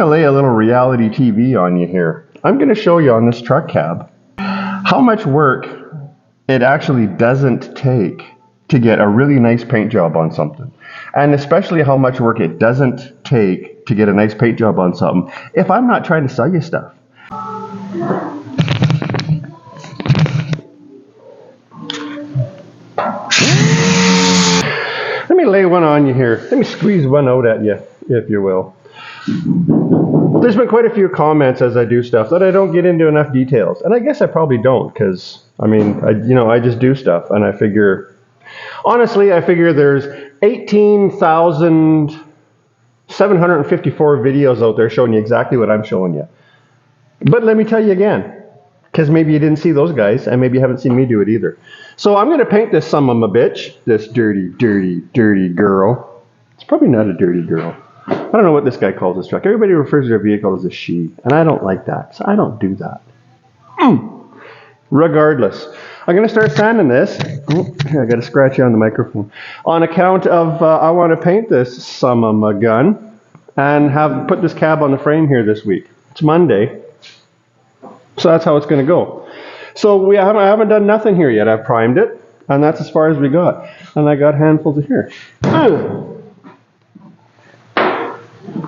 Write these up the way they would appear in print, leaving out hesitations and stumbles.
to lay a little reality TV on you here. I'm going to show you on this truck cab how much work it actually doesn't take to get a really nice paint job on something. And especially how much work it doesn't take to get a nice paint job on something if I'm not trying to sell you stuff. Let me lay one on you here. Let me squeeze one out at you, if you will. There's been quite a few comments as I do stuff that I don't get into enough details. And I guess I probably don't, because, I mean, I just do stuff. And I figure, honestly, there's 18,754 videos out there showing you exactly what I'm showing you. But let me tell you again, because maybe you didn't see those guys, and maybe you haven't seen me do it either. So I'm going to paint this son of a bitch, this dirty, dirty, dirty girl. It's probably not a dirty girl. I don't know what this guy calls his truck. Everybody refers to their vehicle as a she, and I don't like that, so I don't do that. Regardless, I'm going to start sanding this. Oh, I got to scratch you on the microphone. On account of I want to paint this son of a gun and put this cab on the frame here this week. It's Monday, so that's how it's going to go. So I haven't done nothing here yet. I've primed it, and that's as far as we got. And I got handfuls of here.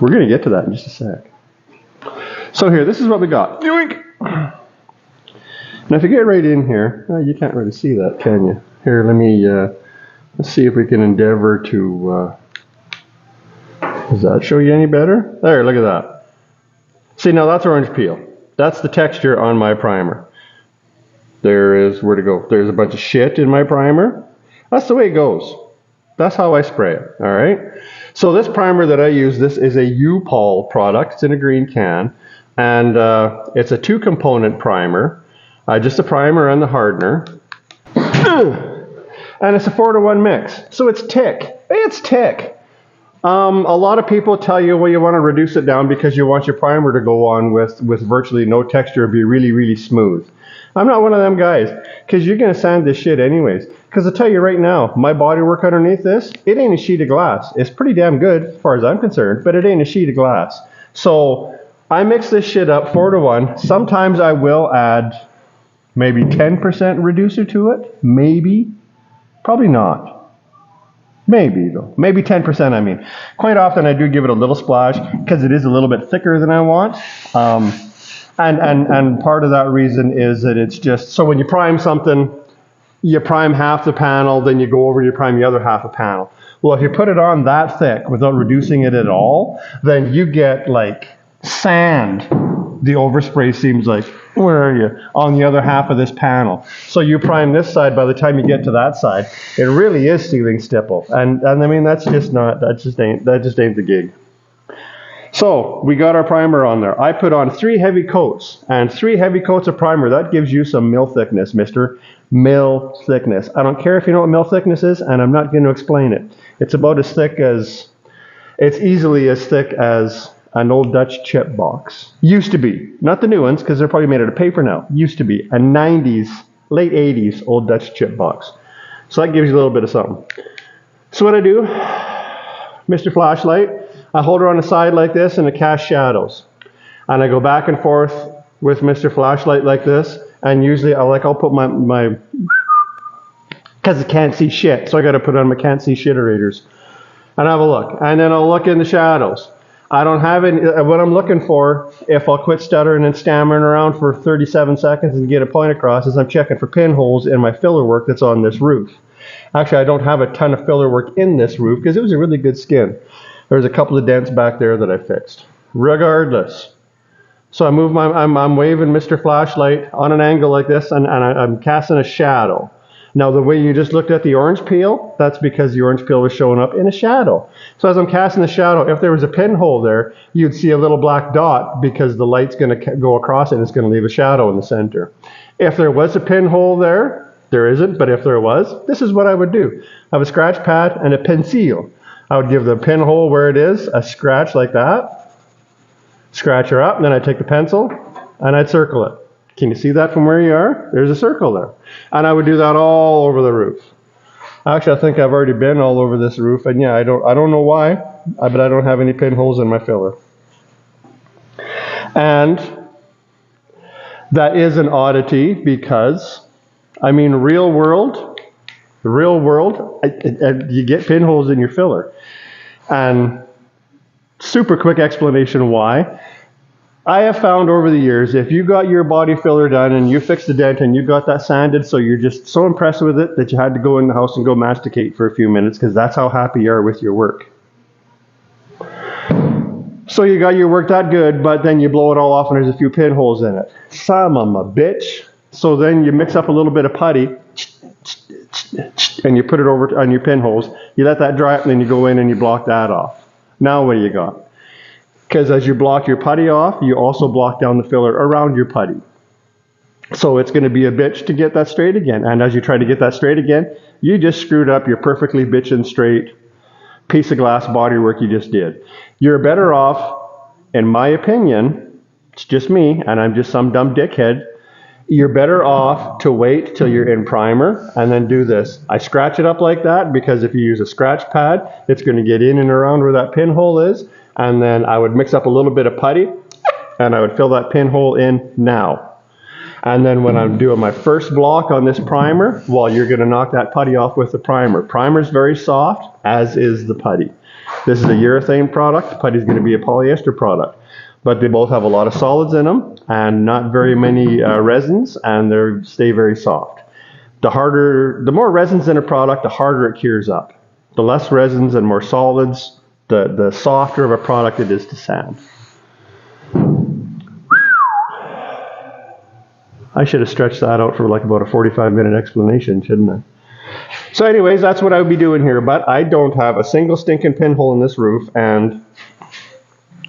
We're going to get to that in just a sec. So here, this is what we got. Yoink! Now if you get right in here, you can't really see that, can you? Here, let's see if we can endeavor to, does that show you any better? There, look at that. See, now that's orange peel. That's the texture on my primer. There's a bunch of shit in my primer. That's the way it goes. That's how I spray it, all right? So this primer that I use, this is a U-Pol product. It's in a green can, and it's a 2-component primer, just a primer and the hardener, and it's a 4-to-1 mix. So it's thick. It's thick. A lot of people tell you, well, you want to reduce it down because you want your primer to go on with virtually no texture and be really, really smooth. I'm not one of them guys, because you're going to sand this shit anyways. Because I'll tell you right now, my body work underneath this, it ain't a sheet of glass. It's pretty damn good as far as I'm concerned, but it ain't a sheet of glass. So I mix this shit up 4-to-1. Sometimes I will add maybe 10% reducer to it. Maybe. Probably not. Maybe though. Maybe 10%, I mean. Quite often I do give it a little splash because it is a little bit thicker than I want. And part of that reason is that it's just, so when you prime something, you prime half the panel, then you go over and you prime the other half a panel. Well, if you put it on that thick without reducing it at all, then you get like sand. The overspray seems like, where are you? On the other half of this panel. So you prime this side, by the time you get to that side, it really is ceiling stipple. And I mean, that just ain't the gig. So we got our primer on there. I put on 3 heavy coats, and 3 heavy coats of primer, that gives you some mil thickness, mister. Mil thickness. I don't care if you know what mil thickness is, and I'm not going to explain it. It's about as thick as, it's easily as thick as an old Dutch chip box. Used to be. Not the new ones, because they're probably made out of paper now. Used to be. A 90s, late 80s old Dutch chip box. So that gives you a little bit of something. So what I do, Mr. Flashlight, I hold her on the side like this and I cast shadows. And I go back and forth with Mr. Flashlight like this. And usually I'll put my because I can't see shit. So I got to put on my can't see shitterators. And have a look. And then I'll look in the shadows. I don't have any, what I'm looking for, if I'll quit stuttering and stammering around for 37 seconds and get a point across, is I'm checking for pinholes in my filler work that's on this roof. Actually, I don't have a ton of filler work in this roof because it was a really good skin. There's a couple of dents back there that I fixed. Regardless. So I move I'm waving Mr. Flashlight on an angle like this, and I'm casting a shadow. Now the way you just looked at the orange peel, that's because the orange peel was showing up in a shadow. So as I'm casting the shadow, if there was a pinhole there, you'd see a little black dot because the light's going to go across it and it's going to leave a shadow in the center. If there was a pinhole there, there isn't, but if there was, this is what I would do. I have a scratch pad and a pencil. I would give the pinhole where it is a scratch like that, scratch her up, and then I'd take the pencil and I'd circle it. Can you see that from where you are? There's a circle there. And I would do that all over the roof. Actually, I think I've already been all over this roof, and yeah, I don't know why, but I don't have any pinholes in my filler. And that is an oddity because, I mean, real world, you get pinholes in your filler. And super quick explanation why. I have found over the years, if you got your body filler done and you fixed the dent and you got that sanded, so you're just so impressed with it that you had to go in the house and go masticate for a few minutes because that's how happy you are with your work. So you got your work that good, but then you blow it all off and there's a few pinholes in it. Son of a bitch. So then you mix up a little bit of putty and you put it over on your pinholes. You let that dry up and then you go in and you block that off. Now what do you got? Because as you block your putty off, you also block down the filler around your putty. So it's going to be a bitch to get that straight again. And as you try to get that straight again, you just screwed up your perfectly bitchin' straight piece of glass bodywork you just did. You're better off, in my opinion, it's just me, and I'm just some dumb dickhead, you're better off to wait till you're in primer and then do this. I scratch it up like that because if you use a scratch pad, it's going to get in and around where that pinhole is. And then I would mix up a little bit of putty and I would fill that pinhole in now. And then when I'm doing my first block on this primer, well, you're going to knock that putty off with the primer. Primer's very soft, as is the putty. This is a urethane product. Putty's going to be a polyester product. But they both have a lot of solids in them and not very many resins, and they stay very soft. The more resins in a product, the harder it cures up. The less resins and more solids, the softer of a product it is to sand. I should have stretched that out for like about a 45-minute explanation, shouldn't I? So anyways, that's what I would be doing here, but I don't have a single stinking pinhole in this roof, and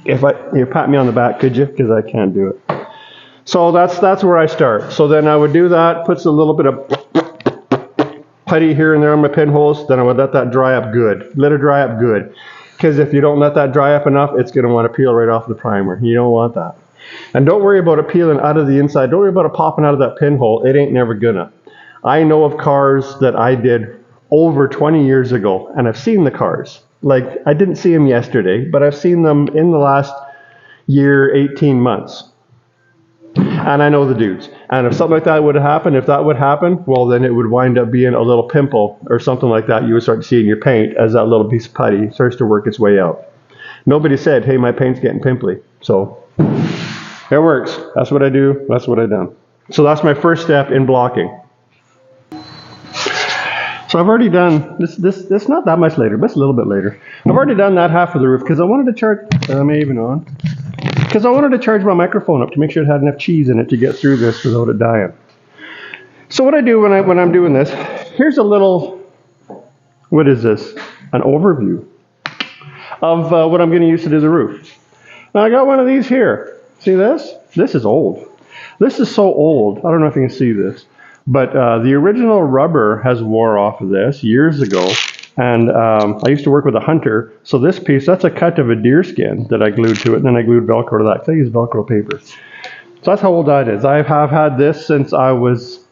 if you pat me on the back, could you? Because I can't do it. So that's where I start. So then I would do that, puts a little bit of putty here and there on my pinholes, then I would let that dry up good. Let it dry up good. Because if you don't let that dry up enough, it's going to want to peel right off the primer. You don't want that. And don't worry about it peeling out of the inside. Don't worry about it popping out of that pinhole. It ain't never gonna. I know of cars that I did over 20 years ago, and I've seen the cars. Like, I didn't see them yesterday, but I've seen them in the last year, 18 months. And I know the dudes. And if something like that would happen, well, then it would wind up being a little pimple or something like that. You would start seeing your paint as that little piece of putty starts to work its way out. Nobody said, hey, my paint's getting pimply. So it works. That's what I do. That's what I've done. So that's my first step in blocking. So I've already done, this not that much later, but it's a little bit later. I've already done that half of the roof because I wanted to charge, am I even on? Because I wanted to charge my microphone up to make sure it had enough cheese in it to get through this without it dying. So what I do when I'm doing this, here's a little, what is this? An overview of what I'm going to use to do the roof. Now I got one of these here. See this? This is old. This is so old. I don't know if you can see this. But the original rubber has wore off of this years ago. And I used to work with a hunter. So this piece, that's a cut of a deer skin that I glued to it. And then I glued Velcro to that because I use Velcro paper. So that's how old that is. I have had this since I was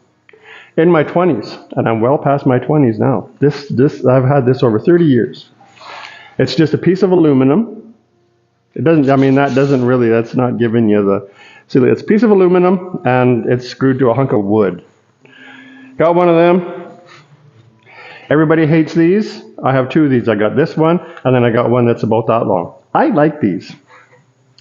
in my 20s. And I'm well past my 20s now. I've had this over 30 years. It's just a piece of aluminum. It doesn't, I mean, that's not giving you the, see, it's a piece of aluminum and it's screwed to a hunk of wood. Got one of them. Everybody hates these. I have two of these. I got this one and then I got one that's about that long. I like these.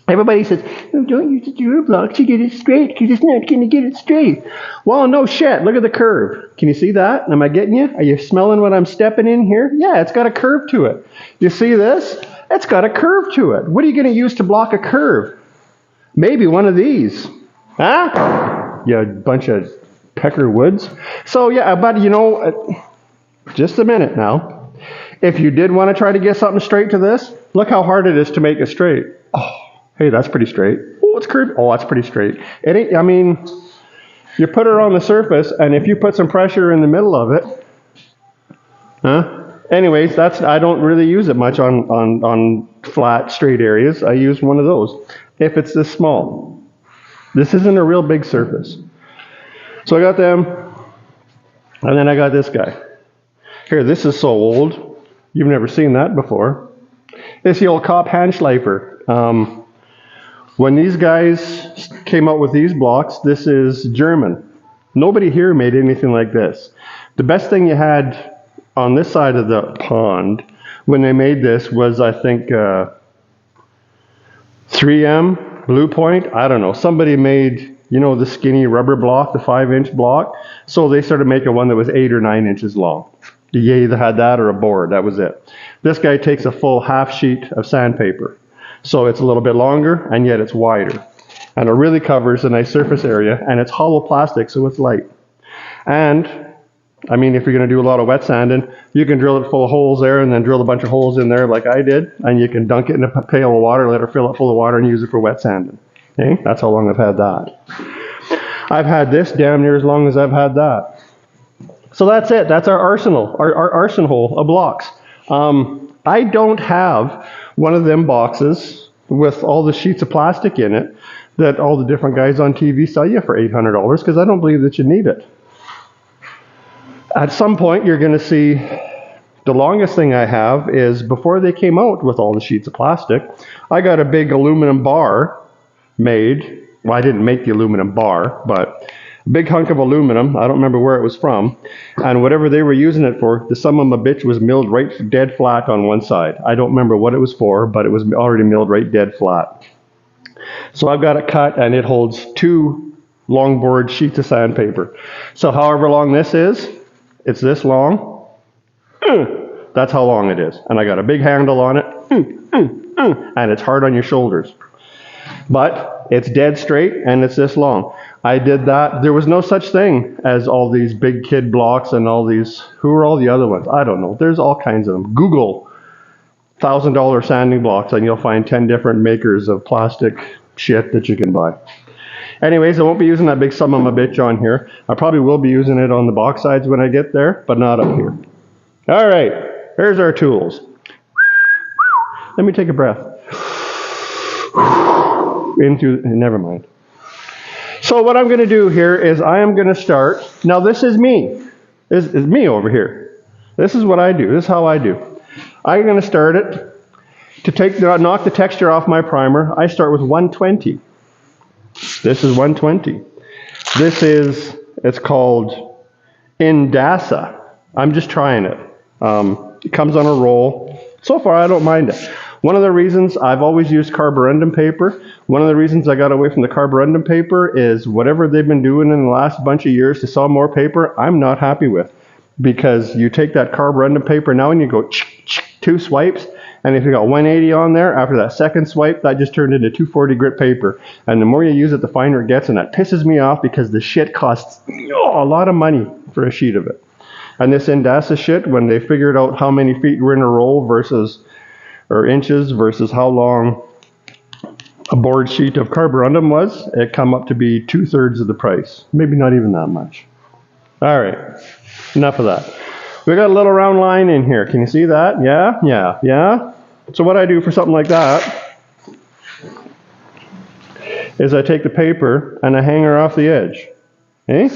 Everybody says, oh, don't use the Dura blocks to get it straight because it's not going to get it straight. Well, no shit. Look at the curve. Can you see that? Am I getting you? Are you smelling what I'm stepping in here? Yeah, it's got a curve to it. You see this? It's got a curve to it. What are you going to use to block a curve? Maybe one of these. Huh? You bunch of pecker woods. So yeah, but you know, just a minute now. If you did want to try to get something straight to this, look how hard it is to make it straight. Oh, hey, that's pretty straight. Oh, it's curved. Oh, that's pretty straight. It ain't, I mean, you put it on the surface, and if you put some pressure in the middle of it, huh? Anyways, I don't really use it much on flat, straight areas. I use one of those if it's this small. This isn't a real big surface. So I got them, and then I got this guy. Here, this is so old. You've never seen that before. It's the old cop hand schleifer. When these guys came out with these blocks, this is German. Nobody here made anything like this. The best thing you had on this side of the pond when they made this was, I think, 3M, Blue Point, I don't know. Somebody made, you know, the skinny rubber block, the 5-inch block. So they started making one that was 8 or 9 inches long. You either had that or a board, that was it. This guy takes a full half sheet of sandpaper. So it's a little bit longer, and yet it's wider. And it really covers a nice surface area, and it's hollow plastic, so it's light. And, I mean, if you're going to do a lot of wet sanding, you can drill it full of holes there, and then drill a bunch of holes in there like I did, and you can dunk it in a pail of water, let it fill it full of water, and use it for wet sanding. Okay? That's how long I've had that. I've had this damn near as long as I've had that. So that's it. That's our arsenal, our arsenal of blocks. I don't have one of them boxes with all the sheets of plastic in it that all the different guys on TV sell you for $800 because I don't believe that you need it. At some point, you're going to see the longest thing I have is before they came out with all the sheets of plastic, I got a big aluminum bar made. Well, I didn't make the aluminum bar, but a big hunk of aluminum. I don't remember where it was from. And whatever they were using it for, the son of a bitch was milled right dead flat on one side. I don't remember what it was for, but it was already milled right dead flat. So I've got it cut, and it holds 2 longboard sheets of sandpaper. So however long this is, it's this long. That's how long it is. And I got a big handle on it. And it's hard on your shoulders. But it's dead straight, and it's this long. I did that. There was no such thing as all these big kid blocks and all these, who are all the other ones? I don't know. There's all kinds of them. Google $1,000 sanding blocks and you'll find 10 different makers of plastic shit that you can buy. Anyways, I won't be using that big son of a bitch on here. I probably will be using it on the box sides when I get there, but not up here. All right, here's our tools. Let me take a breath. Never mind. So what I'm going to do here is I am going to start. Now this is me. This is me over here. This is what I do. This is how I do. I'm going to start it. To knock the texture off my primer, I start with 120. This is 120. It's called Indasa. I'm just trying it. It comes on a roll. So far, I don't mind it. One of the reasons I've always used carborundum paper, one of the reasons I got away from the carborundum paper is whatever they've been doing in the last bunch of years to sell more paper, I'm not happy with. Because you take that carborundum paper now and you go 2 swipes, and if you got 180 on there, after that second swipe, that just turned into 240 grit paper. And the more you use it, the finer it gets, and that pisses me off because the shit costs a lot of money for a sheet of it. And this Indasa shit, when they figured out how many feet were in a roll or inches versus how long a board sheet of carborundum was, it come up to be 2/3 of the price. Maybe not even that much. All right, enough of that. We got a little round line in here. Can you see that? Yeah. So what I do for something like that is I take the paper and I hang her off the edge. Okay?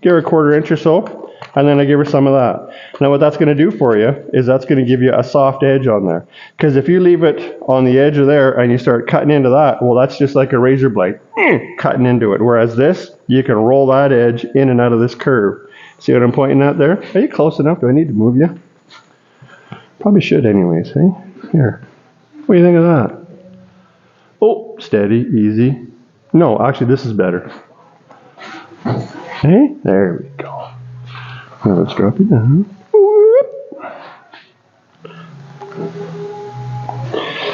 Give her a 1/4 inch or so, and then I give her some of that. Now what that's going to do for you is that's going to give you a soft edge on there. Because if you leave it on the edge of there and you start cutting into that, well, that's just like a razor blade cutting into it. Whereas this, you can roll that edge in and out of this curve. See what I'm pointing at there? Are you close enough? Do I need to move you? Probably should anyways, hey? Here. What do you think of that? Oh, steady, easy. No, actually this is better. Hey, there we go. Now let's drop it down.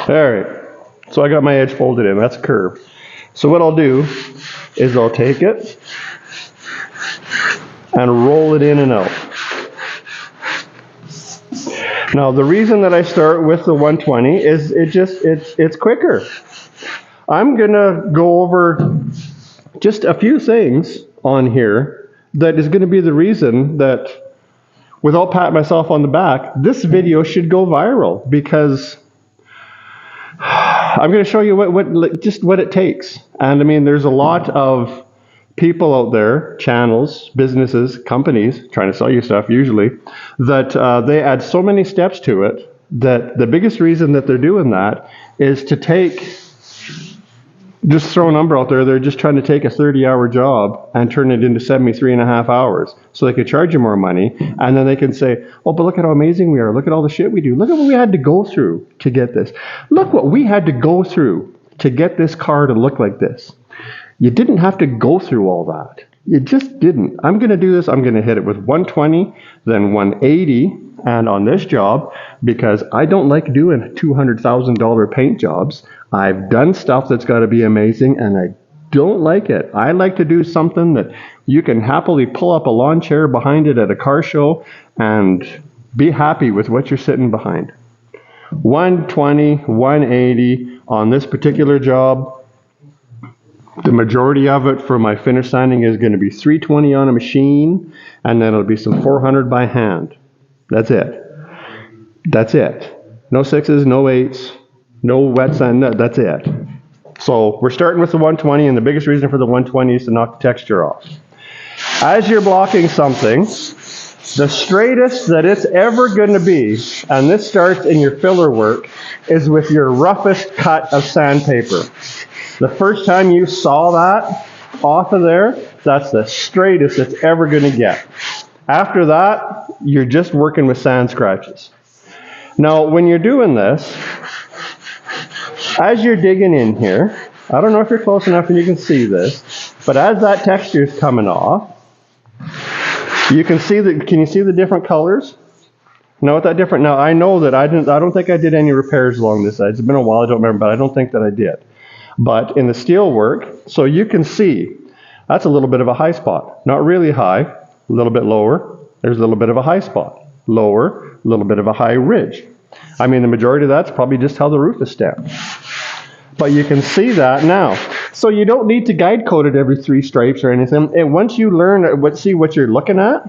Alright, so I got my edge folded in. That's a curve. So what I'll do is I'll take it and roll it in and out. Now the reason that I start with the 120 is it's quicker. I'm gonna go over just a few things on here that is gonna be the reason that, without patting myself on the back, this video should go viral, because I'm gonna show you what it takes. And I mean, there's a lot of people out there, channels, businesses, companies, trying to sell you stuff usually, that they add so many steps to it that the biggest reason that they're doing that is to take Just throw a number out there. They're just trying to take a 30-hour job and turn it into 73.5 hours so they could charge you more money. And then they can say, oh, but look at how amazing we are. Look at all the shit we do. Look at what we had to go through to get this. Look what we had to go through to get this car to look like this. You didn't have to go through all that. You just didn't. I'm going to do this. I'm going to hit it with 120, then 180. And on this job, because I don't like doing $200,000 paint jobs, I've done stuff that's got to be amazing, and I don't like it. I like to do something that you can happily pull up a lawn chair behind it at a car show and be happy with what you're sitting behind. 120, 180 on this particular job. The majority of it for my finish sanding is going to be 320 on a machine, and then it'll be some 400 by hand. That's it. That's it. No 6s, no 8s, no wet sand, that's it. So we're starting with the 120, and the biggest reason for the 120 is to knock the texture off. As you're blocking something, the straightest that it's ever going to be, and this starts in your filler work, is with your roughest cut of sandpaper. The first time you saw that off of there, that's the straightest it's ever going to get. After that, you're just working with sand scratches. Now, when you're doing this, as you're digging in here, I don't know if you're close enough and you can see this, but as that texture is coming off, you can see that. Can you see the different colors? Now, with that different, now I know that I don't think I did any repairs along this side. It's been a while, I don't remember, but I don't think that I did. But in the steel work, so you can see, that's a little bit of a high spot. Not really high, a little bit lower. There's a little bit of a high spot. Lower, a little bit of a high ridge. I mean, the majority of that's probably just how the roof is stamped. But you can see that now. So you don't need to guide code it every 3 stripes or anything. And once you learn see what you're looking at,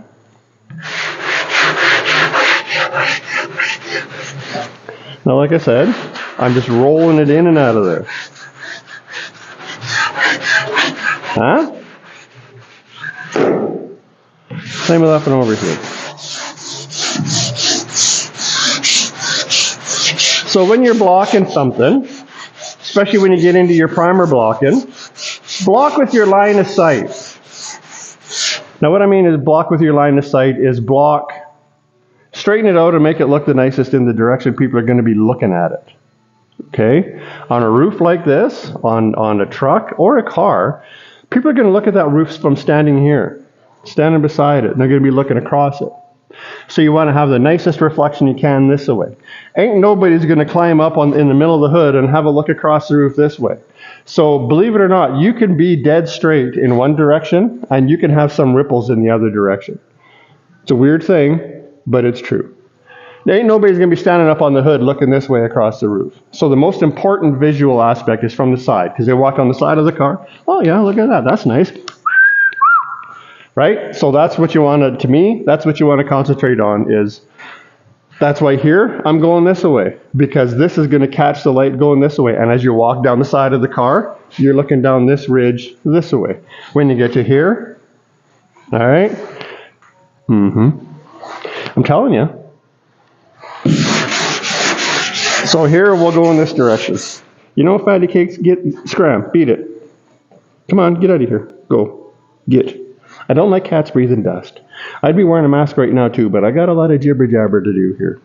now like I said, I'm just rolling it in and out of there. Huh? Same with up and over here. So when you're blocking something, especially when you get into your primer blocking, block with your line of sight. Now what I mean is block with your line of sight is block, straighten it out and make it look the nicest in the direction people are going to be looking at it. Okay? On a roof like this, on a truck or a car, people are going to look at that roof from standing here, standing beside it, and they're going to be looking across it. So you want to have the nicest reflection you can this way. Ain't nobody's going to climb up in the middle of the hood and have a look across the roof this way. So believe it or not, you can be dead straight in one direction and you can have some ripples in the other direction. It's a weird thing, but it's true. There ain't nobody's going to be standing up on the hood looking this way across the roof. So the most important visual aspect is from the side, because they walk on the side of the car. Oh yeah, look at that. That's nice. Right? So that's what you want to me, that's what you want to concentrate on is, that's why here, I'm going this way, because this is going to catch the light going this way. And as you walk down the side of the car, you're looking down this ridge this way. When you get to here, all right? I'm telling you. So here, we'll go in this direction. You know, fatty cakes, scram, beat it. Come on, get out of here. Go. Get. I don't like cats breathing dust. I'd be wearing a mask right now too, but I got a lot of jibber jabber to do here.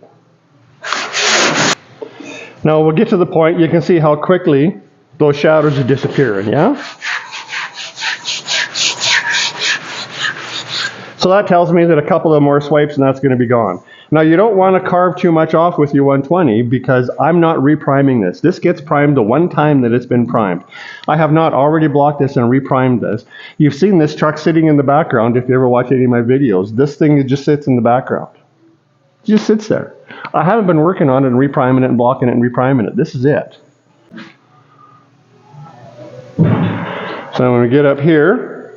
Now we'll get to the point, you can see how quickly those shadows are disappearing, yeah? So that tells me that a couple of more swipes and that's going to be gone. Now you don't want to carve too much off with your 120 because I'm not repriming this. This gets primed the one time that it's been primed. I have not already blocked this and reprimed this. You've seen this truck sitting in the background if you ever watch any of my videos. This thing just sits in the background. It just sits there. I haven't been working on it and repriming it and blocking it and repriming it. This is it. So when we get up here,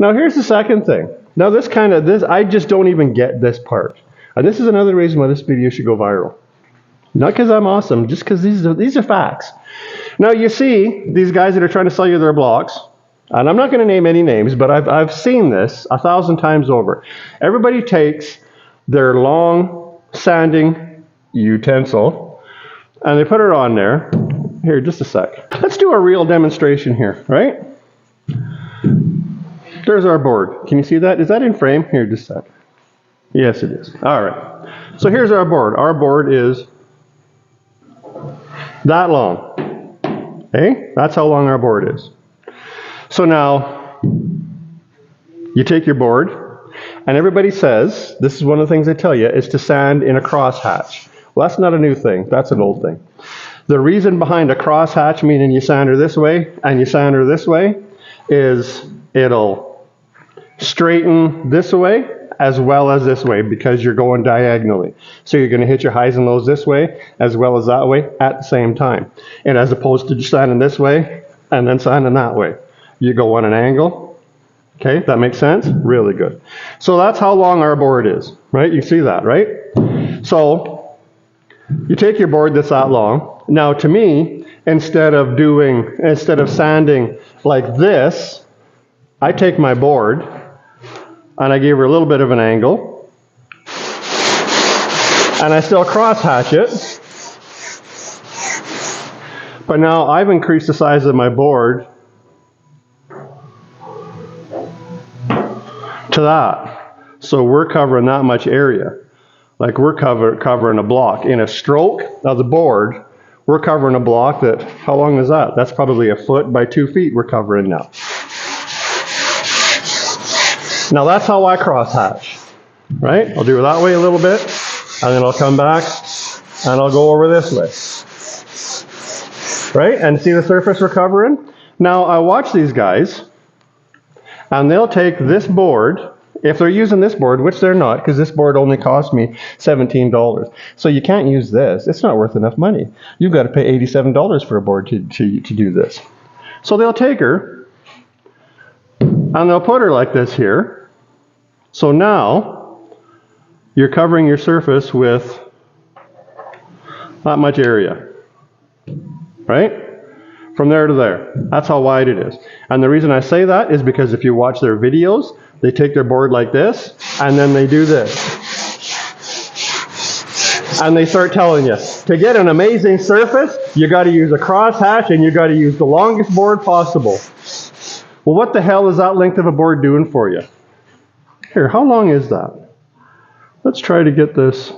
now here's the second thing. Now I just don't even get this part. And this is another reason why this video should go viral. Not because I'm awesome, just because these are facts. Now you see these guys that are trying to sell you their blocks, and I'm not going to name any names, but I've seen this 1,000 times over. Everybody takes their long sanding utensil And they put it on there. Here, just a sec. Let's do a real demonstration here, right? There's our board. Can you see that? Is that in frame? Here, just a sec. Yes, it is. All right. So here's our board. Our board is that long. Okay? That's how long our board is. So now, you take your board, and everybody says, this is one of the things they tell you, is to sand in a crosshatch. Well, that's not a new thing. That's an old thing. The reason behind a crosshatch, meaning you sand her this way and you sand her this way, is it'll straighten this way as well as this way because you're going diagonally. So you're going to hit your highs and lows this way as well as that way at the same time. And as opposed to just sanding this way and then sanding that way. You go on an angle. Okay, that makes sense? Really good. So that's how long our board is, right? You see that, right? So you take your board that's that long. Now to me, instead of sanding like this, I take my board and I give her a little bit of an angle and I still crosshatch it. But now I've increased the size of my board to that. So we're covering that much area. Like we're covering a block. In a stroke of the board, we're covering a block that, how long is that? That's probably 1 foot by 2 feet we're covering now. Now that's how I crosshatch, right? I'll do it that way a little bit, and then I'll come back, and I'll go over this way. Right? And see the surface we're covering? Now I watch these guys, and they'll take this board, if they're using this board, which they're not, because this board only cost me $17. So you can't use this. It's not worth enough money. You've got to pay $87 for a board to do this. So they'll take her, and they'll put her like this here. So now, you're covering your surface with that much area. Right? From there to there. That's how wide it is. And the reason I say that is because if you watch their videos, they take their board like this, and then they do this. And they start telling you, to get an amazing surface, you got to use a crosshatch and you got to use the longest board possible. Well, what the hell is that length of a board doing for you? Here, how long is that? Let's try to get this.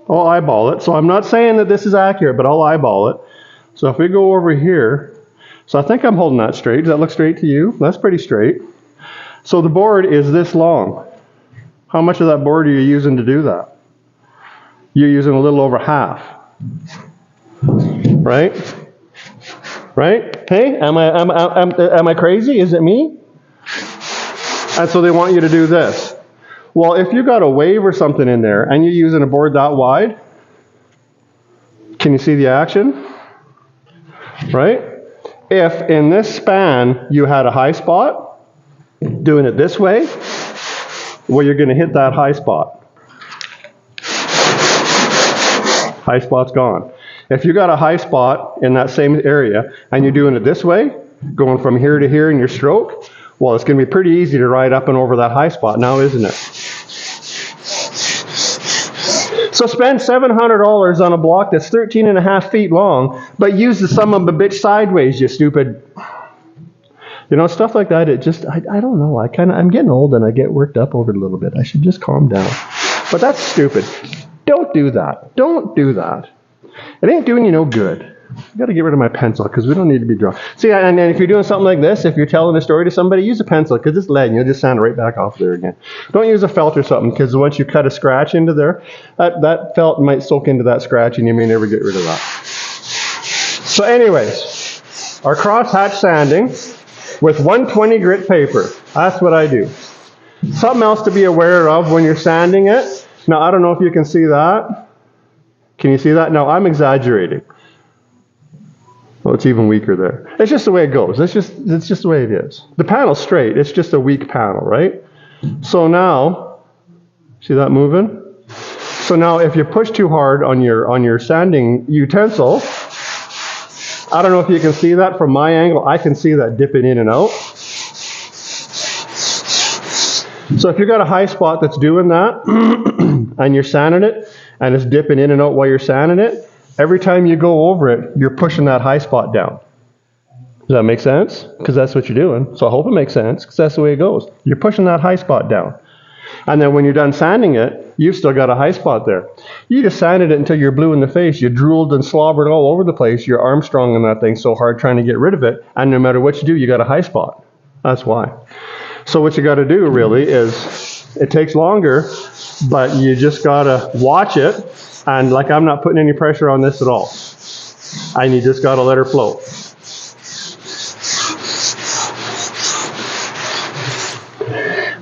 I'll eyeball it. So I'm not saying that this is accurate, but I'll eyeball it. So if we go over here, so I think I'm holding that straight. Does that look straight to you? That's pretty straight. So the board is this long. How much of that board are you using to do that? You're using a little over half. Right? Right? Hey, am I crazy? Is it me? And so they want you to do this. Well, if you got a wave or something in there and you're using a board that wide, can you see the action? Right? If in this span you had a high spot, doing it this way, well, you're going to hit that high spot. High spot's gone. If you got a high spot in that same area and you're doing it this way, going from here to here in your stroke, well, it's going to be pretty easy to ride up and over that high spot now, isn't it? So spend $700 on a block that's 13.5 feet long, but use the son of a bitch sideways, you stupid. You know, stuff like that, it just, I don't know, I'm getting old and I get worked up over it a little bit. I should just calm down. But that's stupid. Don't do that. Don't do that. It ain't doing you no good. I've got to get rid of my pencil because we don't need to be drawing. See, and if you're doing something like this, if you're telling a story to somebody, use a pencil because it's lead and you'll just sand it right back off there again. Don't use a felt or something because once you cut a scratch into there, that felt might soak into that scratch and you may never get rid of that. So anyways, our crosshatch sanding with 120 grit paper. That's what I do. Something else to be aware of when you're sanding it. Now, I don't know if you can see that. Can you see that? No, I'm exaggerating. Oh, it's even weaker there. It's just the way it goes. It's just the way it is. The panel's straight. It's just a weak panel, right? So now, see that moving? So now if you push too hard on your sanding utensil, I don't know if you can see that from my angle. I can see that dipping in and out. So if you've got a high spot that's doing that, and you're sanding it, and it's dipping in and out while you're sanding it, Every time you go over it, you're pushing that high spot down. Does that make sense? Because that's what you're doing. So I hope it makes sense, because that's the way it goes. You're pushing that high spot down. And then when you're done sanding it, you've still got a high spot there. You just sanded it until you're blue in the face. You drooled and slobbered all over the place. You're Armstrong on that thing so hard trying to get rid of it. And no matter what you do, you got a high spot. That's why. So what you got to do really is, it takes longer, but you just got to watch it. And like, I'm not putting any pressure on this at all. And you just got to let her flow.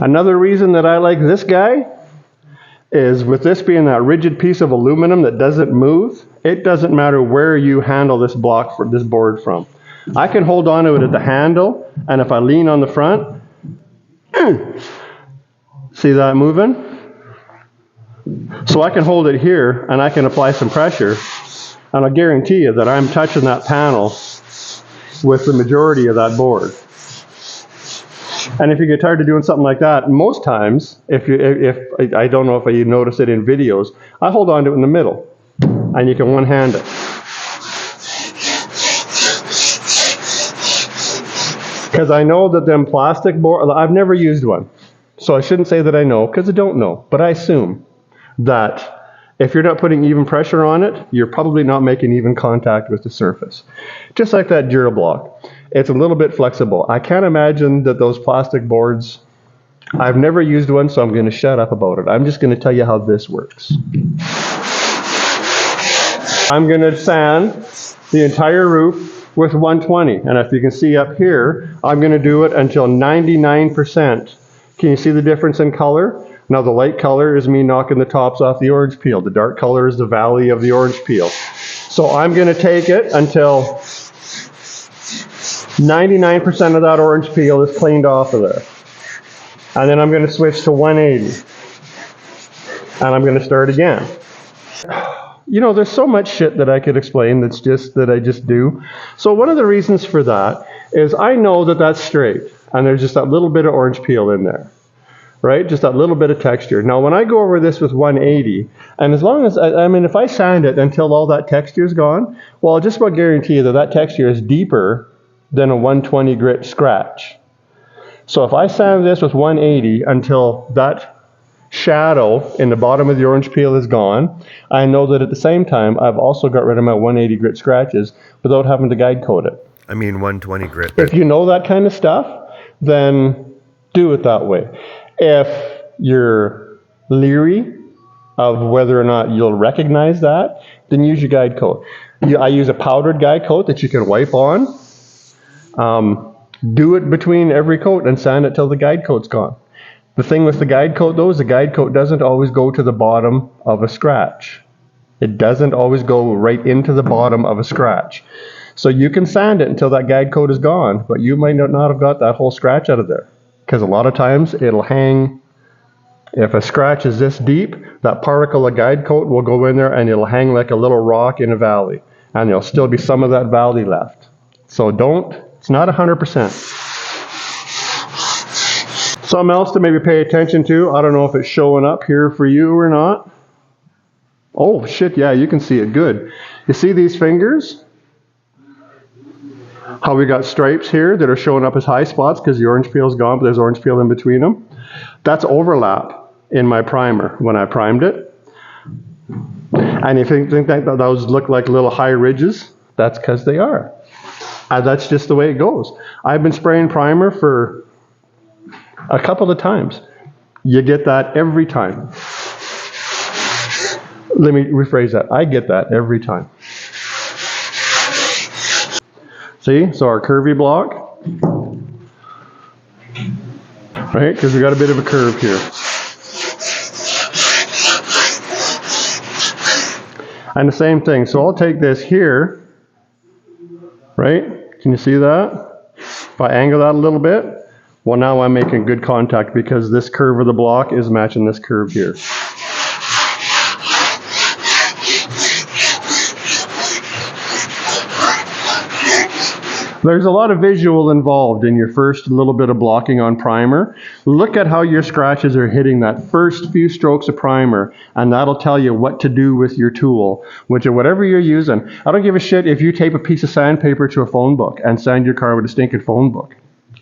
Another reason that I like this guy is, with this being that rigid piece of aluminum that doesn't move, it doesn't matter where you handle this block for this board from. I can hold on to it at the handle, and if I lean on the front, see that moving? So I can hold it here and I can apply some pressure, and I guarantee you that I'm touching that panel with the majority of that board. And if you get tired of doing something like that, most times, if I don't know if you notice it in videos, I hold on to it in the middle, and you can one-hand it. Because I know that them plastic boards, I've never used one, so I shouldn't say that I know, because I don't know, but I assume that if you're not putting even pressure on it, you're probably not making even contact with the surface. Just like that DuraBlock. It's a little bit flexible. I can't imagine that those plastic boards, I've never used one, so I'm going to shut up about it. I'm just going to tell you how this works. I'm going to sand the entire roof with 120. And if you can see up here, I'm going to do it until 99%. Can you see the difference in color? Now the light color is me knocking the tops off the orange peel. The dark color is the valley of the orange peel. So I'm going to take it until 99% of that orange peel is cleaned off of there. And then I'm going to switch to 180. And I'm going to start again. You know, there's so much shit that I could explain that's just that I just do. So one of the reasons for that is I know that that's straight. And there's just that little bit of orange peel in there. Right? Just that little bit of texture. Now when I go over this with 180, and as long as, I mean, if I sand it until all that texture is gone, well, I'll just about guarantee you that that texture is deeper than a 120 grit scratch. So if I sand this with 180 until that shadow in the bottom of the orange peel is gone, I know that at the same time I've also got rid of my 180 grit scratches without having to guide coat it. I mean 120 grit. If you know that kind of stuff, then do it that way. If you're leery of whether or not you'll recognize that, then use your guide coat. I use a powdered guide coat that you can wipe on. Do it between every coat and sand it till the guide coat's gone. The thing with the guide coat though is the guide coat doesn't always go to the bottom of a scratch. It doesn't always go right into the bottom of a scratch. So you can sand it until that guide coat is gone, but you might not have got that whole scratch out of there. Because a lot of times it'll hang, if a scratch is this deep, that particle of guide coat will go in there and it'll hang like a little rock in a valley. And there'll still be some of that valley left. So it's not 100%. Something else to maybe pay attention to. I don't know if it's showing up here for you or not. Oh shit, yeah, you can see it good. You see these fingers? How we got stripes here that are showing up as high spots because the orange peel is gone, but there's orange peel in between them. That's overlap in my primer when I primed it. And if you think that those look like little high ridges, that's because they are. And that's just the way it goes. I've been spraying primer for a couple of times. You get that every time. Let me rephrase that. I get that every time. See, so our curvy block, right? Because we got a bit of a curve here. And the same thing, so I'll take this here, right? Can you see that? If I angle that a little bit, well now I'm making good contact because this curve of the block is matching this curve here. There's a lot of visual involved in your first little bit of blocking on primer, Look at how your scratches are hitting that first few strokes of primer, and that'll tell you what to do with your tool, whatever you're using. I don't give a shit if you tape a piece of sandpaper to a phone book and sand your car with a stinking phone book.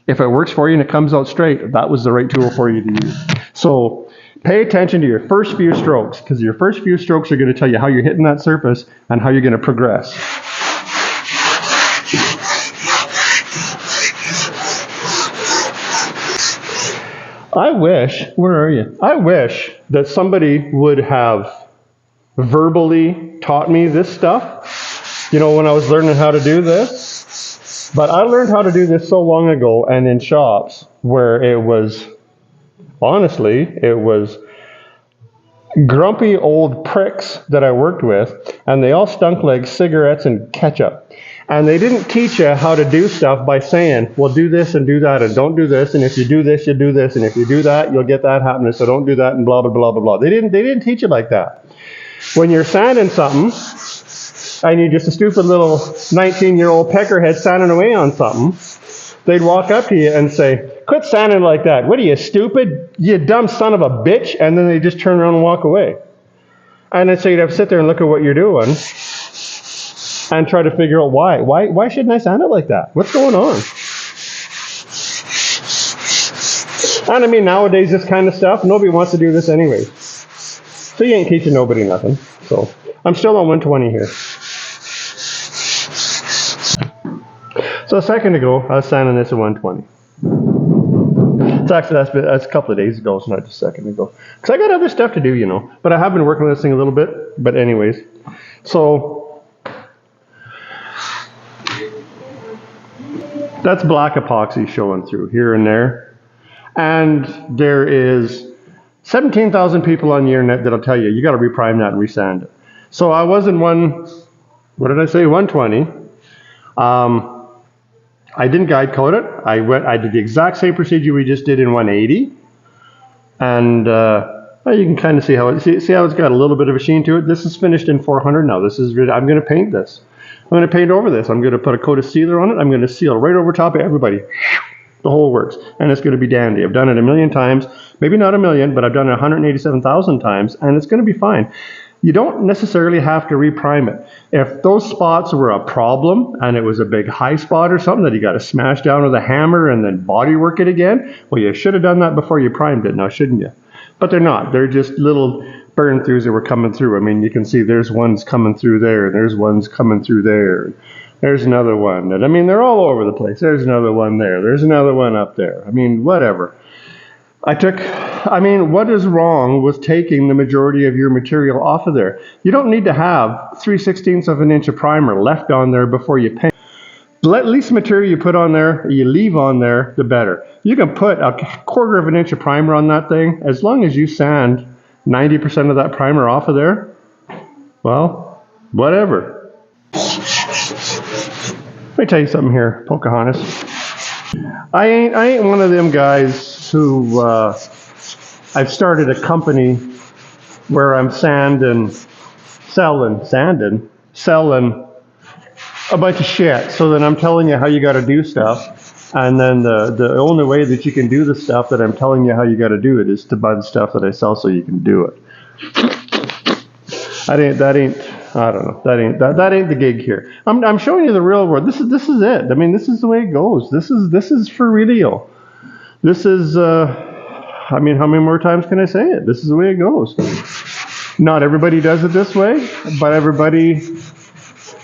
If it works for you and it comes out straight, that was the right tool for you to use. So pay attention to your first few strokes, because your first few strokes are going to tell you how you're hitting that surface and how you're going to progress. I wish that somebody would have verbally taught me this stuff, when I was learning how to do this. But I learned how to do this so long ago and in shops where it was grumpy old pricks that I worked with, and they all stunk like cigarettes and ketchup. And they didn't teach you how to do stuff by saying, well, do this and do that, and don't do this, and if you do this, you do this, and if you do that, you'll get that happening, so don't do that, and blah, blah, blah, blah, blah. They didn't teach it like that. When you're sanding something, and you're just a stupid little 19-year-old peckerhead sanding away on something, they'd walk up to you and say, quit sanding like that. What are you, stupid? You dumb son of a bitch. And then they just turn around and walk away. And then so you'd have to sit there and look at what you're doing and try to figure out why. Why shouldn't I sand it like that? What's going on? And I mean, nowadays, this kind of stuff, nobody wants to do this anyway. So you ain't teaching nobody nothing. So I'm still on 120 here. So a second ago, I was sanding this at 120. It's actually, that's a couple of days ago, it's not just a second ago. Because I got other stuff to do, But I have been working on this thing a little bit. But anyways, so that's black epoxy showing through here and there. And there is 17,000 people on the internet that'll tell you got to reprime that and resand it. So I was in 120. I didn't guide coat it. I did the exact same procedure we just did in 180. And you can kind of see how it's got a little bit of a sheen to it. This is finished in 400 now. I'm going to paint this. I'm going to paint over this. I'm going to put a coat of sealer on it. I'm going to seal right over top of everybody. The whole works. And it's going to be dandy. I've done it a million times. Maybe not a million, but I've done it 187,000 times. And it's going to be fine. You don't necessarily have to reprime it. If those spots were a problem and it was a big high spot or something that you got to smash down with a hammer and then body work it again, well, you should have done that before you primed it now, shouldn't you? But they're not. They're just little burn throughs that were coming through. I mean, you can see there's ones coming through there, and there's ones coming through there. There's another one. And I mean, they're all over the place. There's another one there. There's another one up there. I mean, whatever. What is wrong with taking the majority of your material off of there? You don't need to have 3/16 of an inch of primer left on there before you paint. The least material you put on there, you leave on there, the better. You can put a 1/4 of an inch of primer on that thing. As long as you sand 90% of that primer off of there, well, whatever. Let me tell you something here, Pocahontas. I ain't one of them guys who I've started a company where I'm selling a bunch of shit. So then I'm telling you how you got to do stuff, and then the only way that you can do the stuff that I'm telling you how you got to do it is to buy the stuff that I sell so you can do it. That ain't the gig here. I'm showing you the real world. This is it. I mean, this is the way it goes. This is for real. This is, how many more times can I say it? This is the way it goes. Not everybody does it this way, but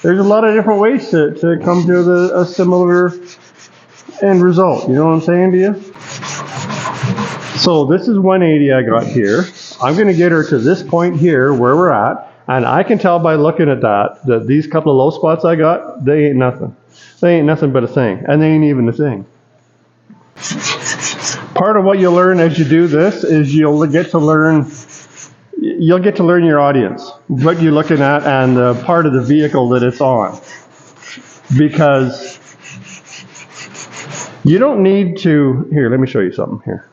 there's a lot of different ways to come to a similar end result. You know what I'm saying to you? So this is 180 I got here. I'm going to get her to this point here where we're at, and I can tell by looking at that these couple of low spots I got, they ain't nothing. They ain't nothing but a thing, and they ain't even a thing. Part of what you'll learn as you do this is you'll get to learn your audience, what you're looking at, and the part of the vehicle that it's on. Because you don't need to, here, let me show you something here.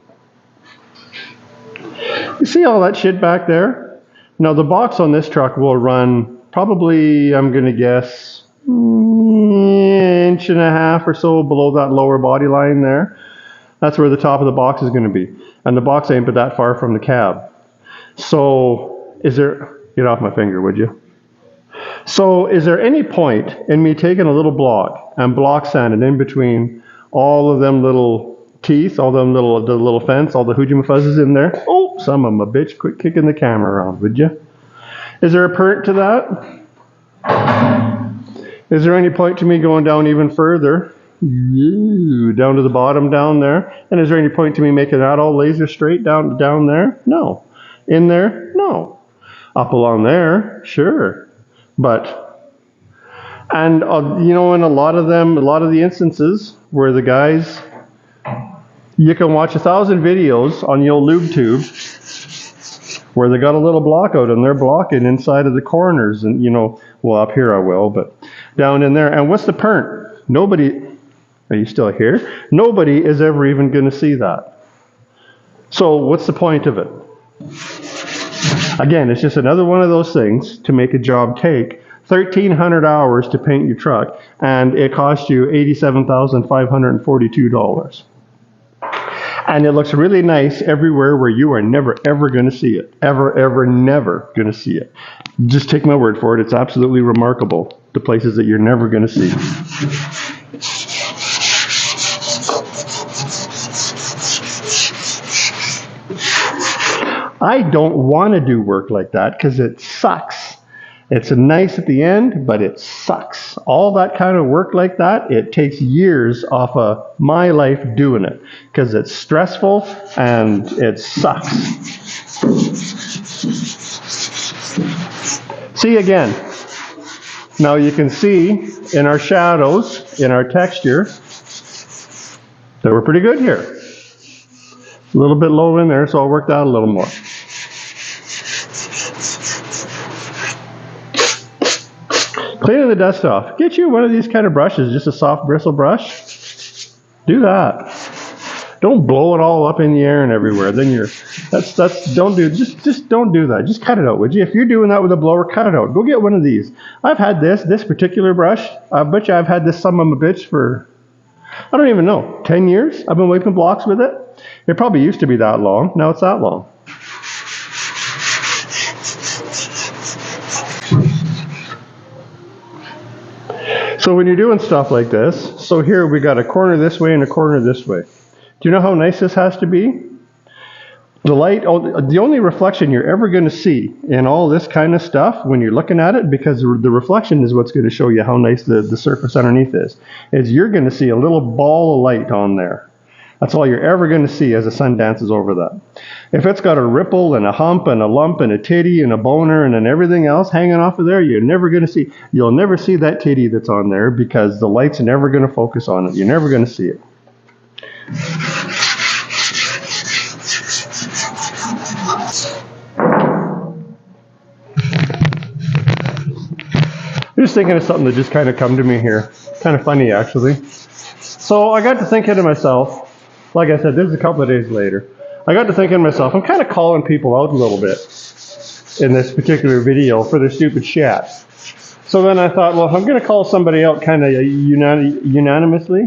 You see all that shit back there? Now the box on this truck will run probably, I'm going to guess, 1.5 inches or so below that lower body line there. That's where the top of the box is going to be. And the box ain't but that far from the cab. So is there, get off my finger, would you? So is there any point in me taking a little block and block sanding in between all of them little teeth, all them little, the little fence, all the hoojumafuzzes in there? Oh, some of them a bitch, quit kicking the camera around, would you? Is there a perk to that? Is there any point to me going down even further? Down to the bottom down there? And is there any point to me making that all laser straight down there? No. In there? No. Up along there? Sure. But, and you know, in a lot of the instances where the guys, you can watch 1,000 videos on the old lube tube where they got a little block out and they're blocking inside of the corners, and you know, well, up here I will, but down in there. And what's the point? Nobody, are you still here? Nobody is ever even going to see that. So what's the point of it? Again, it's just another one of those things to make a job take 1,300 hours to paint your truck, and it cost you $87,542. And it looks really nice everywhere where you are never, ever going to see it. Ever, ever, never going to see it. Just take my word for it. It's absolutely remarkable, the places that you're never going to see. I don't want to do work like that because it sucks. It's nice at the end, but it sucks. All that kind of work like that, it takes years off of my life doing it because it's stressful and it sucks. See again. Now you can see in our shadows, in our texture, that we're pretty good here. A little bit low in there, so I'll work that a little more. Cleaning the dust off. Get you one of these kind of brushes, just a soft bristle brush. Do that. Don't blow it all up in the air and everywhere. Then just don't do that. Just cut it out, would you? If you're doing that with a blower, cut it out. Go get one of these. I've had this particular brush. I bet you I've had this son of a bitch for, I don't even know, 10 years. I've been wiping blocks with it. It probably used to be that long. Now it's that long. So when you're doing stuff like this, so here we got a corner this way and a corner this way. Do you know how nice this has to be? The light, the only reflection you're ever going to see in all this kind of stuff when you're looking at it, because the reflection is what's going to show you how nice the surface underneath is you're going to see a little ball of light on there. That's all you're ever going to see as the sun dances over that. If it's got a ripple and a hump and a lump and a titty and a boner and then everything else hanging off of there, you'll never see that titty that's on there because the light's never going to focus on it. You're never going to see it. I'm just thinking of something that just kind of come to me here. Kind of funny, actually. So I got to thinking to myself, like I said, this is a couple of days later. I got to thinking to myself, I'm kind of calling people out a little bit in this particular video for their stupid shit. So then I thought, well, if I'm going to call somebody out kind of unanimously, anonymously,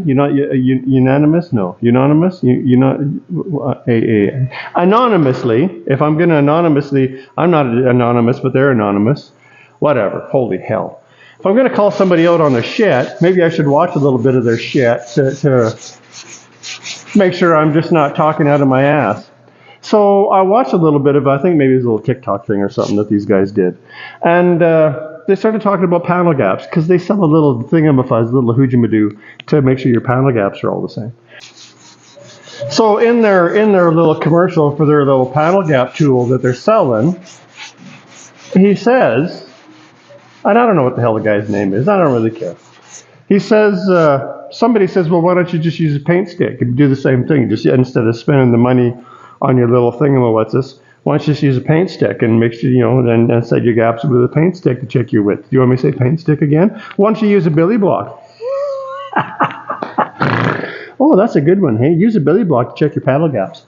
if I'm going to anonymously, I'm not anonymous, but they're anonymous, whatever, holy hell. If I'm going to call somebody out on their shit, maybe I should watch a little bit of their shit to make sure I'm just not talking out of my ass. So I watched a little bit of, I think maybe it was a little TikTok thing or something that these guys did. And they started talking about panel gaps because they sell a little thingamafuzz, a little hoojamadoo to make sure your panel gaps are all the same. So in their little commercial for their little panel gap tool that they're selling, he says, and I don't know what the hell the guy's name is, I don't really care. He says, somebody says, well, why don't you just use a paint stick and do the same thing? Just instead of spending the money on your little thingamawhat's, why don't you just use a paint stick and make sure, and set your gaps with a paint stick to check your width. Do you want me to say paint stick again? Why don't you use a billy block? Oh, that's a good one. Hey, use a billy block to check your paddle gaps.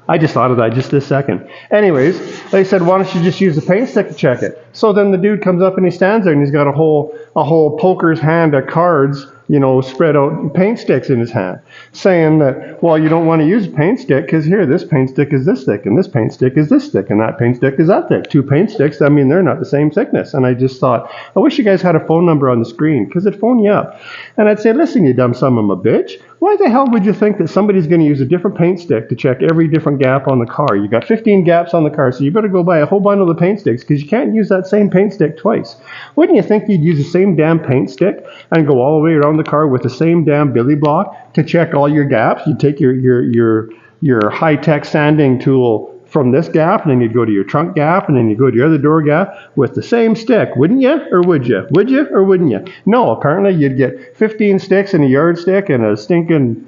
I just thought of that just this second. Anyways, they said, why don't you just use the paint stick to check it? So then the dude comes up and he stands there and he's got a whole a whole poker's hand of cards, you know, spread out paint sticks in his hand, saying that, well, you don't want to use a paint stick because here, this paint stick is this thick, and this paint stick is this thick, and that paint stick is that thick. 2 paint sticks, I mean, they're not the same thickness. And I just thought, I wish you guys had a phone number on the screen, because it'd phone you up. And I'd say, listen, you dumb son of a bitch, why the hell would you think that somebody's going to use a different paint stick to check every different gap on the car? You got 15 gaps on the car, so you better go buy a whole bundle of paint sticks, because you can't use that same paint stick twice. Wouldn't you think you'd use the same damn paint stick and go all the way around the car with the same damn billy block to check all your gaps? You'd take your high-tech sanding tool from this gap, and then you'd go to your trunk gap, and then you go to your other door gap with the same stick, wouldn't you? Or would you? Would you or wouldn't you? No, apparently you'd get 15 sticks and a yardstick and a stinking...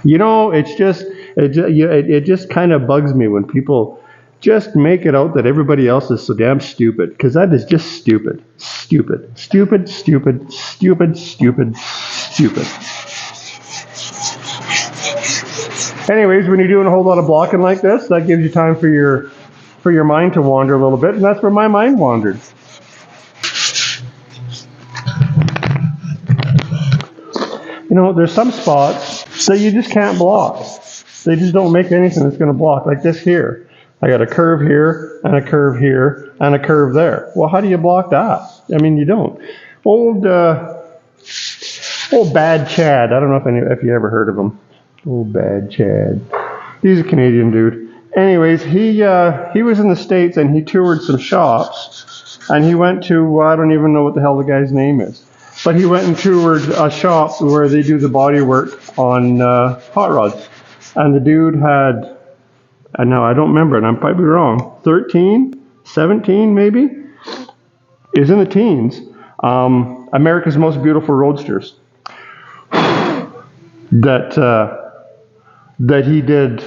You know, it just kind of bugs me when people just make it out that everybody else is so damn stupid, because that is just stupid. Stupid. Stupid, stupid, stupid, stupid, stupid. Anyways, when you're doing a whole lot of blocking like this, that gives you time for your mind to wander a little bit, and that's where my mind wandered. You know, there's some spots that you just can't block. They just don't make anything that's going to block, like this here. I got a curve here, and a curve here, and a curve there. Well, how do you block that? I mean, you don't. Old Bad Chad, I don't know if you ever heard of him. Old Bad Chad. He's a Canadian dude. Anyways, he was in the States, and he toured some shops, and he went to, I don't even know what the hell the guy's name is, but he went and toured a shop where they do the body work on hot rods. And the dude had, and now I don't remember, and I'm probably wrong, 13, 17 maybe? He was in the teens. America's Most Beautiful Roadsters. That he did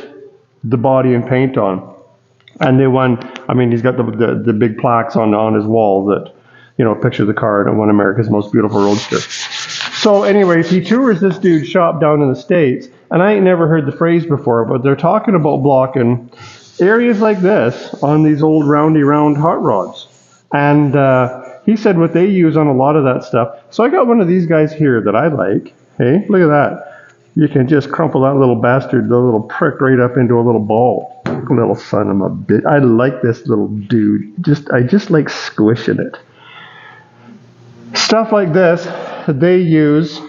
the body and paint on. And they won, I mean, he's got the big plaques on his wall that, you know, picture the car and it won America's Most Beautiful Roadster. So anyways, he tours this dude's shop down in the States, and I ain't never heard the phrase before, but they're talking about blocking areas like this on these old round hot rods. And he said what they use on a lot of that stuff. So I got one of these guys here that I like. Hey, look at that. You can just crumple that little bastard, the little prick, right up into a little ball. Little son of a bitch. I like this little dude. I just like squishing it. Stuff like this, they use.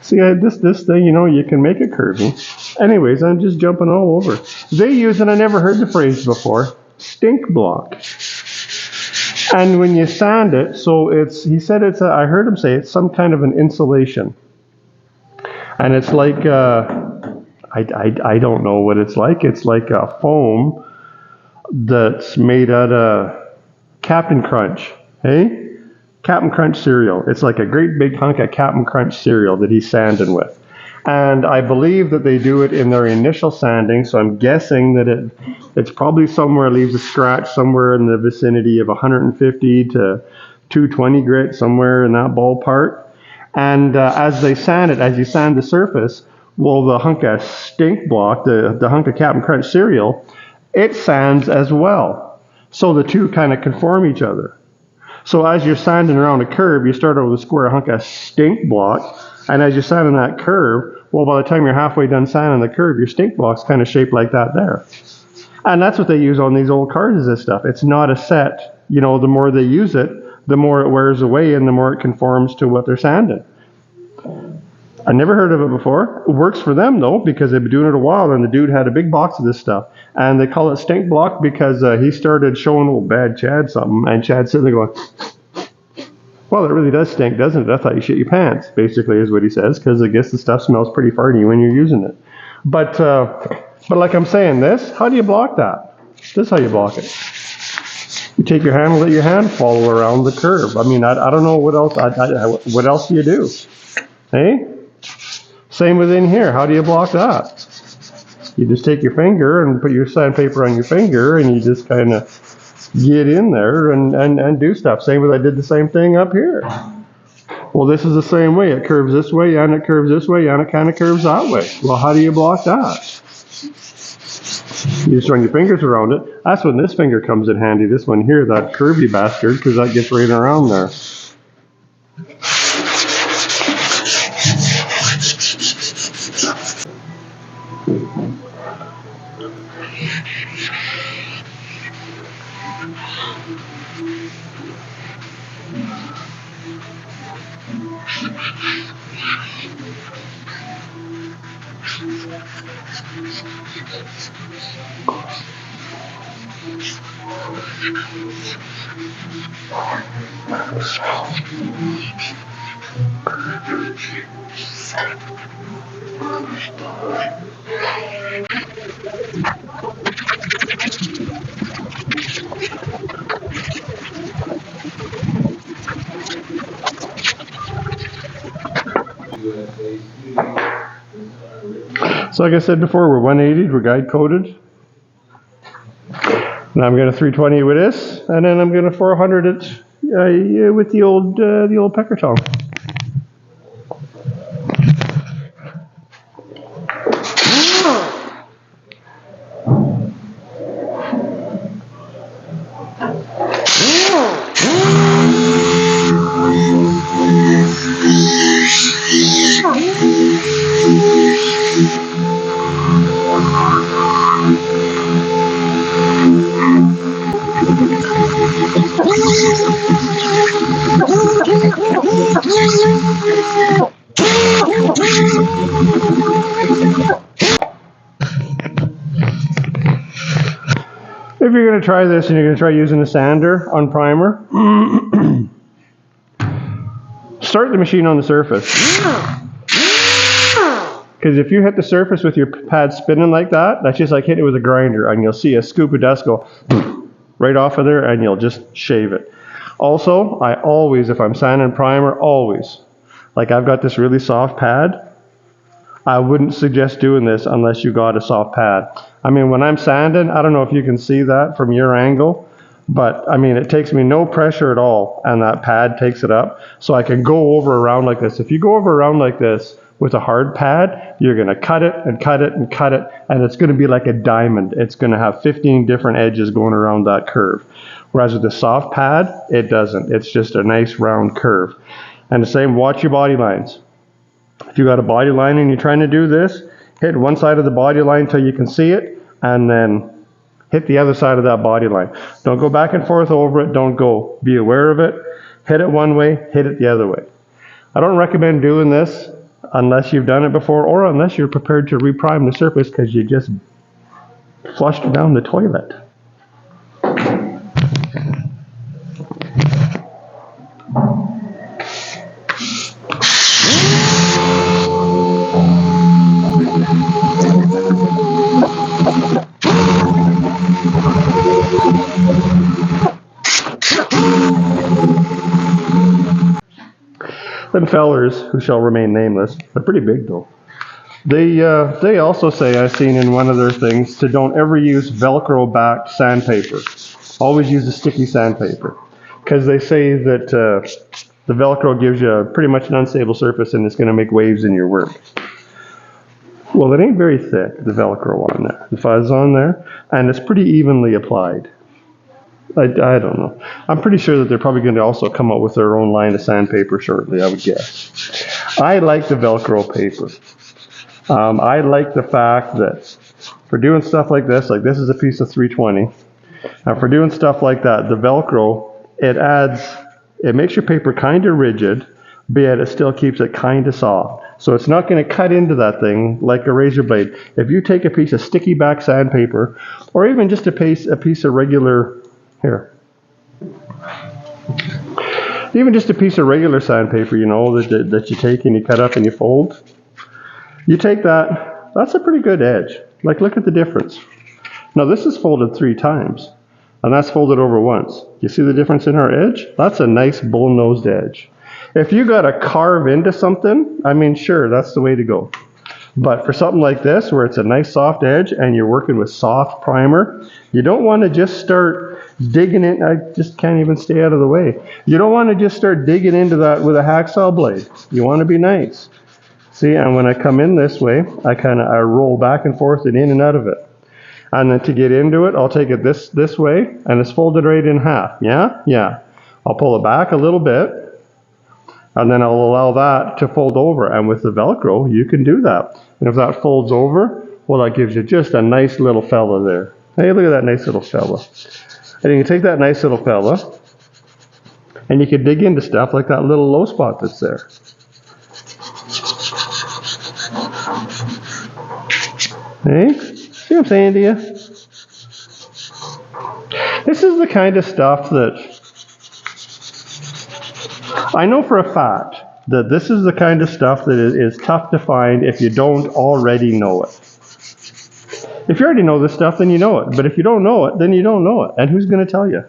See, this thing, you know, you can make it curvy. Anyways, I'm just jumping all over. They use, and I never heard the phrase before, stink block. And when you sand it, so he said I heard him say it's some kind of an insulation. And it's like, I don't know what it's like. It's like a foam that's made out of Captain Crunch. Hey? Captain Crunch cereal. It's like a great big hunk of Captain Crunch cereal that he's sanding with. And I believe that they do it in their initial sanding, so I'm guessing that it's probably somewhere, leaves a scratch somewhere in the vicinity of 150 to 220 grit, somewhere in that ballpark. And as they sand it, as you sand the surface, well, the hunk of stink block, the hunk of Captain Crunch cereal, it sands as well. So the two kind of conform each other. So as you're sanding around a curve, you start out with a square hunk of stink block, and as you're sanding that curve, well, by the time you're halfway done sanding the curve, your stink block's kind of shaped like that there. And that's what they use on these old cars, is this stuff. It's not a set, you know, the more they use it, the more it wears away and the more it conforms to what they're sanding. I never heard of it before. It works for them, though, because they've been doing it a while, and the dude had a big box of this stuff. And they call it stink block because he started showing old Bad Chad something, and Chad's sitting there going, well, it really does stink, doesn't it? I thought you shit your pants, basically, is what he says, because I guess the stuff smells pretty farty when you're using it. But like I'm saying, how do you block that? This is how you block it. You take your hand and let your hand follow around the curve. I mean, I don't know what else. What else do you do? Hey? Same within here. How do you block that? You just take your finger and put your sandpaper on your finger, and you just kind of get in there and do stuff. Same as I did the same thing up here. Well, this is the same way. It curves this way, and it curves this way, and it kind of curves that way. Well, how do you block that? You just run your fingers around it. That's when this finger comes in handy, this one here, that curvy bastard, because that gets right around there. So like I said before, we're 180'd, we're guide coded. Now I'm going to 320 with this, and then I'm going to 400 it with the old pecker tong. If you're going to try this and you're going to try using a sander on primer, start the machine on the surface. Because if you hit the surface with your pad spinning like that, that's just like hitting it with a grinder, and you'll see a scoop of dust go right off of there, and you'll just shave it. Also, I always, if I'm sanding primer, always, like I've got this really soft pad, I wouldn't suggest doing this unless you got a soft pad. I mean, when I'm sanding, I don't know if you can see that from your angle, but I mean, it takes me no pressure at all, and that pad takes it up, so I can go over around like this. If you go over around like this with a hard pad, you're going to cut it and cut it and cut it, and it's going to be like a diamond. It's going to have 15 different edges going around that curve. Whereas with the soft pad, it doesn't. It's just a nice round curve. And the same, watch your body lines. If you got a body line and you're trying to do this, hit one side of the body line till you can see it, and then hit the other side of that body line. Don't go back and forth over it. Don't go. Be aware of it. Hit it one way, hit it the other way. I don't recommend doing this unless you've done it before, or unless you're prepared to reprime the surface because you just flushed it down the toilet. Them fellers, who shall remain nameless, they're pretty big though. They also say, I've seen in one of their things, to don't ever use Velcro backed sandpaper. Always use a sticky sandpaper. Because they say that the Velcro gives you pretty much an unstable surface and it's going to make waves in your work. Well, it ain't very thick, the Velcro on there. The fuzz on there, and it's pretty evenly applied. I don't know. I'm pretty sure that they're probably going to also come up with their own line of sandpaper shortly, I would guess. I like the Velcro paper. I like the fact that for doing stuff like this is a piece of 320, and for doing stuff like that, the Velcro, it makes your paper kind of rigid, but yet it still keeps it kind of soft. So it's not going to cut into that thing like a razor blade. If you take a piece of sticky back sandpaper, or even just a piece of regular, here, even just a piece of regular sandpaper, you know, that you take and you cut up and you fold, you take that, that's a pretty good edge. Like, look at the difference. Now this is folded 3 times, and that's folded over once. You see the difference in our edge? That's a nice bull-nosed edge. If you got to carve into something, I mean, sure, that's the way to go. But for something like this, where it's a nice soft edge and you're working with soft primer, you don't want to just start digging in. I just can't even stay out of the way. You don't want to just start digging into that with a hacksaw blade. You want to be nice. See, and when I come in this way, I roll back and forth and in and out of it. And then to get into it, I'll take it this way, and it's folded right in half. Yeah? Yeah. I'll pull it back a little bit, and then I'll allow that to fold over. And with the Velcro, you can do that. And if that folds over, well, that gives you just a nice little fella there. Hey, look at that nice little fella. And you can take that nice little fella, and you can dig into stuff like that little low spot that's there. Hey, see what I'm saying to you? This is the kind of stuff that I know for a fact that this is the kind of stuff that is tough to find if you don't already know it. If you already know this stuff, then you know it. But if you don't know it, then you don't know it. And who's going to tell you?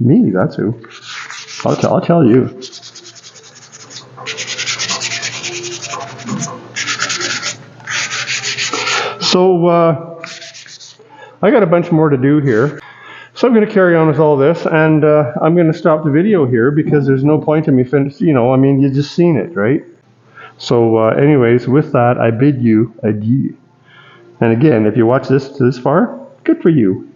Me, that's who. I'll tell you. So I got a bunch more to do here. So I'm going to carry on with all this, and I'm going to stop the video here because there's no point in me finishing, I mean, you just seen it, right? So anyways, with that, I bid you adieu. And again, if you watch this far, good for you.